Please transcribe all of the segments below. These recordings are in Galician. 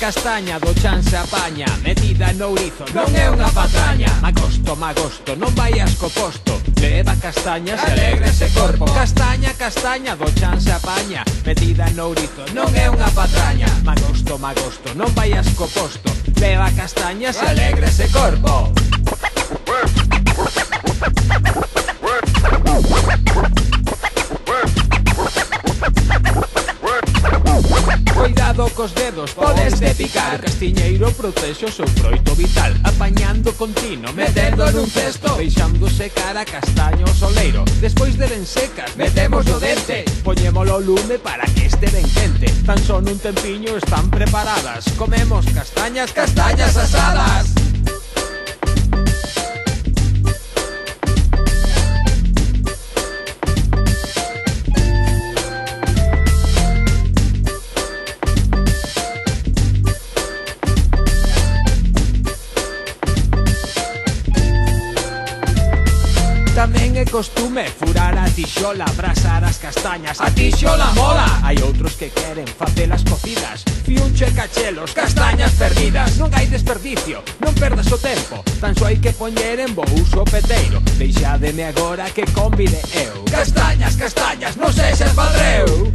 castaña do chan se apaña, metida no ourizo, non é unha patraña. Magosto, magosto, non vaias co posto, leva castañas e alegra ese corpo. Castaña, castaña do chan se apaña, metida no ourizo, non é unha patraña. Magosto, magosto, non vaias co posto, leva castañas e alegra ese corpo. Cuidado cos dedos, podes de picar. O castiñeiro protexe o seu froito vital, apañando continuo, metendo nun cesto, deixando secar a castaña o soleiro. Despois de ben secas, metemos o dente, poñémolo ao lume para que este ben quente. Tan só nun tempiño están preparadas, comemos castañas, castañas asadas. Tamén é costume furar a tixola, abrasar as castañas, a tixola mola. Hai outros que queren facelas cocidas, fiunche cachelos, castañas perdidas. Non hai desperdicio, non perdas o tempo, tan só hai que poñer en bo uso o peteiro. Deixademe agora que convide eu. Castañas, castañas, non sexas padreu.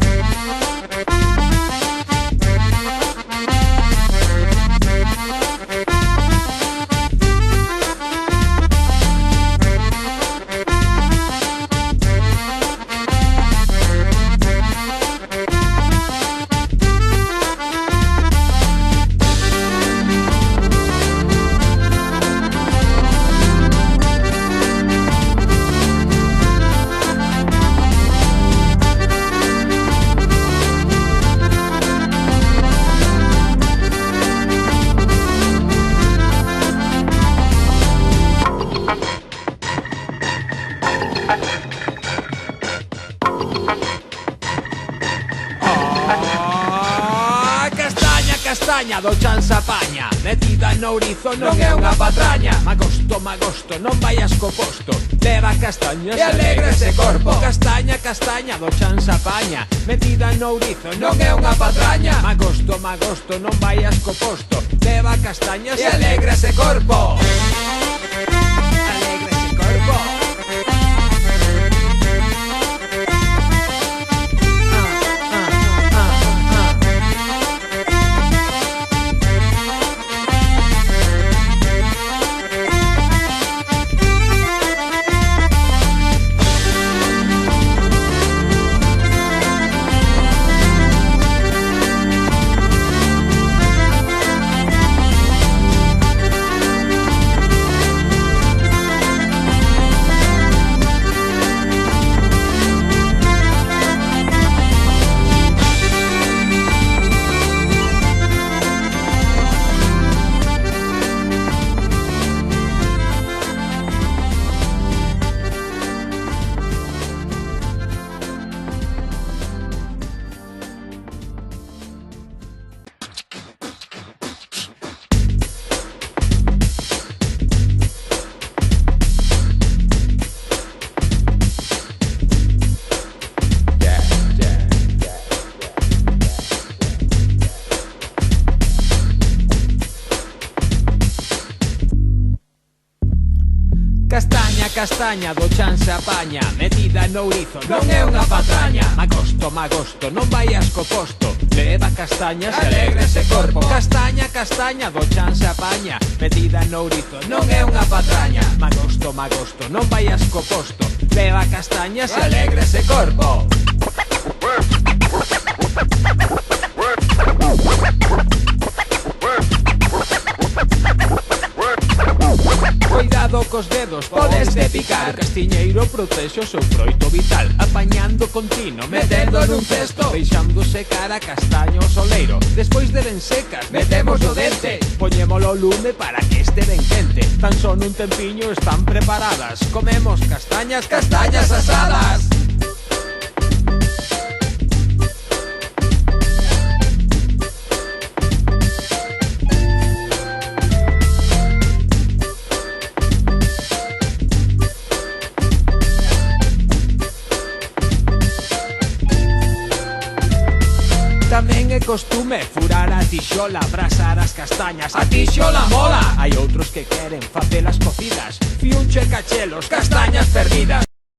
Castaña do chan se apaña, metida no ourizo, non é unha patraña. Magosto, magosto, non vaias co posto, leva castañas e alegra ese corpo. Castaña, castaña do chan se apaña, metida no ourizo, non é unha patraña. Magosto, magosto, non vaias co posto, leva castañas e alegra ese corpo. Alegra ese corpo. Castaña, castaña do chan se apaña, metida no ourizo, non é unha patraña. Magosto, magosto, non vaias co posto, leva castañas e alegra ese corpo. Castaña, castaña do chan se apaña, metida no ourizo, non é unha patraña. Magosto, magosto, non vaias co posto, leva castañas e alegra ese corpo. Cuidado cos dedos, podes de picar. O castiñeiro protexe o seu froito vital, apañando continuo, metendo nun cesto, deixando secar a castaña o soleiro. Despois de ben secas, metemos o dente, poñémolo ao lume para que este ben quente. Tan só nun tempiño están preparadas, comemos castañas, castañas asadas. Tamén é costume furar a tixola, abrasar as castañas, a tixola mola. Hai outros que queren facelas cocidas, fiunche cachelos, castañas perdidas.